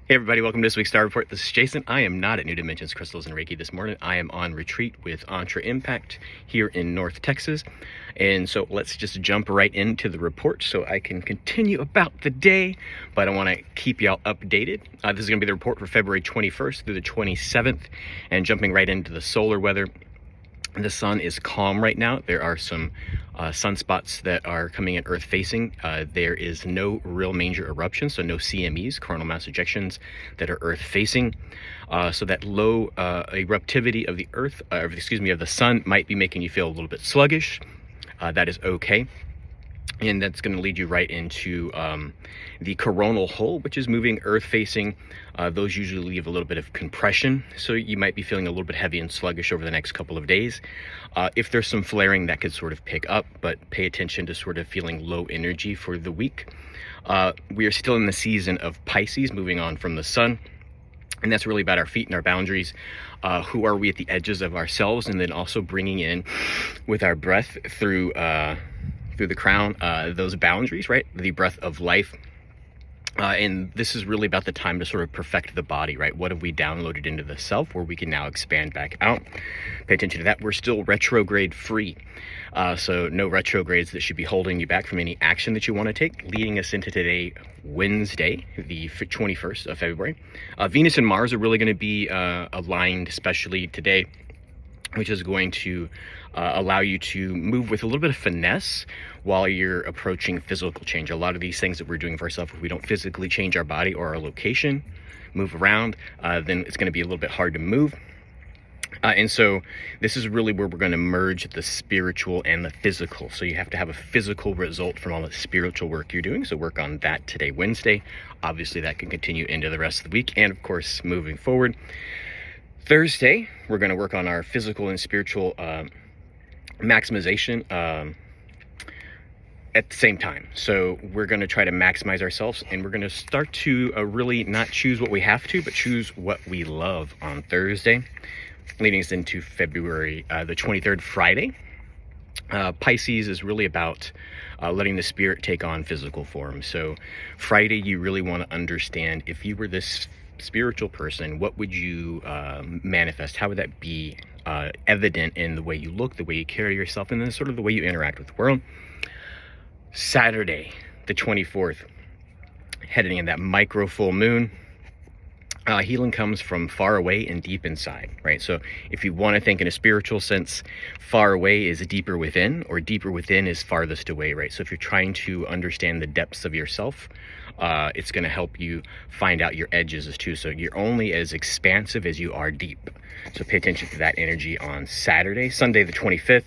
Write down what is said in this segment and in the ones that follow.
Hey everybody, welcome to this week's Star Report. This is Jason. I am not at New Dimensions Crystals and Reiki this morning. I am on retreat with Entre Impact here in North Texas. And so let's just jump right into the report so I can continue about the day, but I want to keep y'all updated. This is going to be the report for February 21st through the 27th, and jumping right into the solar weather. The sun is calm right now. There are some sunspots that are coming in Earth facing. There is no real major eruptions, so no CMEs, coronal mass ejections, that are Earth facing. So that low eruptivity of the Earth, of the sun, might be making you feel a little bit sluggish. That is okay. And that's going to lead you right into the coronal hole, which is moving Earth facing. Those usually leave a little bit of compression, so you might be feeling a little bit heavy and sluggish over the next couple of days. If there's some flaring, that could sort of pick up, but pay attention to sort of feeling low energy for the week. We are still in the season of Pisces, moving on from the sun. And that's really about our feet and our boundaries. Who are we at the edges of ourselves? And then also bringing in with our breath through the crown, those boundaries, right? The breath of life. And this is really about the time to sort of perfect the body, right? What have we downloaded into the self where we can now expand back out? Pay attention to that. We're still retrograde free. So no retrogrades that should be holding you back from any action that you want to take, leading us into today, Wednesday, the 21st of February. Venus and Mars are really going to be aligned, especially today, which is going to allow you to move with a little bit of finesse while you're approaching physical change. A lot of these things that we're doing for ourselves, if we don't physically change our body or our location, move around, then it's going to be a little bit hard to move. And so this is really where we're going to merge the spiritual and the physical. So you have to have a physical result from all the spiritual work you're doing. So work on that today, Wednesday. Obviously, that can continue into the rest of the week. And of course, moving forward, Thursday, we're going to work on our physical and spiritual maximization at the same time. So we're going to try to maximize ourselves, and we're going to start to really not choose what we have to, but choose what we love on Thursday, leading us into February the 23rd, Friday. Pisces is really about letting the spirit take on physical form. So Friday, you really want to understand, if you were this spiritual person, what would you manifest? How would that be evident in the way you look, the way you carry yourself, and then sort of the way you interact with the world? Saturday, the 24th, heading in that micro full moon. Healing comes from far away and deep inside, right? So if you want to think in a spiritual sense, far away is deeper within, or deeper within is farthest away, right? So if you're trying to understand the depths of yourself, it's going to help you find out your edges as too. So you're only as expansive as you are deep. So pay attention to that energy on Saturday. Sunday, the 25th,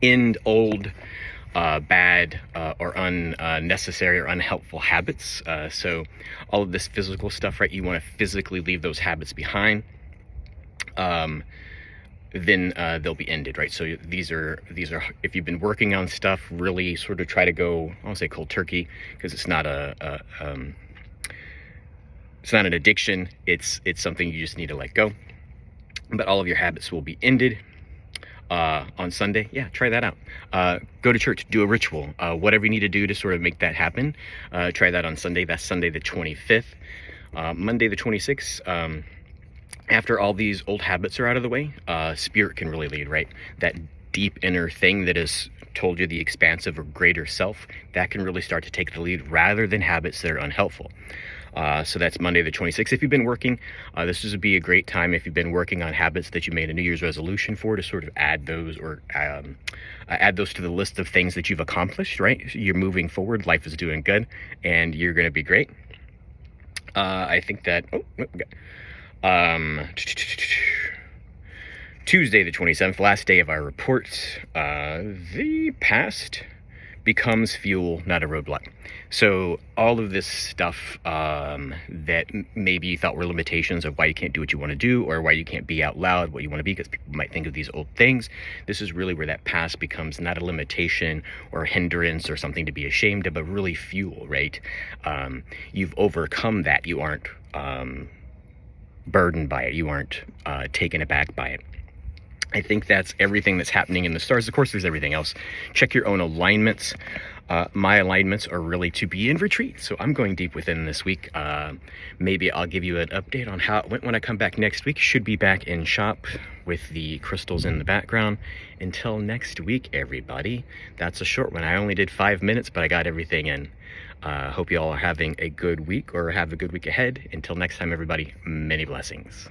end old bad or unnecessary or unhelpful habits. So all of this physical stuff, right? You want to physically leave those habits behind. Then they'll be ended, right? So these are if you've been working on stuff, really sort of try to go, I won't say cold turkey, because it's not an addiction. It's something you just need to let go. But all of your habits will be ended. On Sunday, yeah, try that out. Go to church, do a ritual, whatever you need to do to sort of make that happen. Try that on Sunday. That's Sunday the 25th. Monday the 26th, after all these old habits are out of the way, spirit can really lead, right? That deep inner thing that has told you the expansive or greater self, that can really start to take the lead rather than habits that are unhelpful. So that's Monday the 26th. If you've been working, this would be a great time if you've been working on habits that you made a New Year's resolution for, to sort of add those, or add those to the list of things that you've accomplished, right? You're moving forward, life is doing good, and you're going to be great. I think that, Tuesday the 27th, last day of our report, the past becomes fuel, not a roadblock. So all of this stuff that maybe you thought were limitations of why you can't do what you want to do, or why you can't be out loud what you want to be, because people might think of these old things. This is really where that past becomes not a limitation or a hindrance or something to be ashamed of, but really fuel, right? You've overcome that. You aren't burdened by it. You aren't taken aback by it. I think that's everything that's happening in the stars. Of course, there's everything else. Check your own alignments. My alignments are really to be in retreat, so I'm going deep within this week. Maybe I'll give you an update on how it went when I come back next week. Should be back in shop with the crystals in the background. Until next week, everybody. That's a short one. I only did 5 minutes, but I got everything in. Hope you all are having a good week or have a good week ahead. Until next time, everybody, many blessings.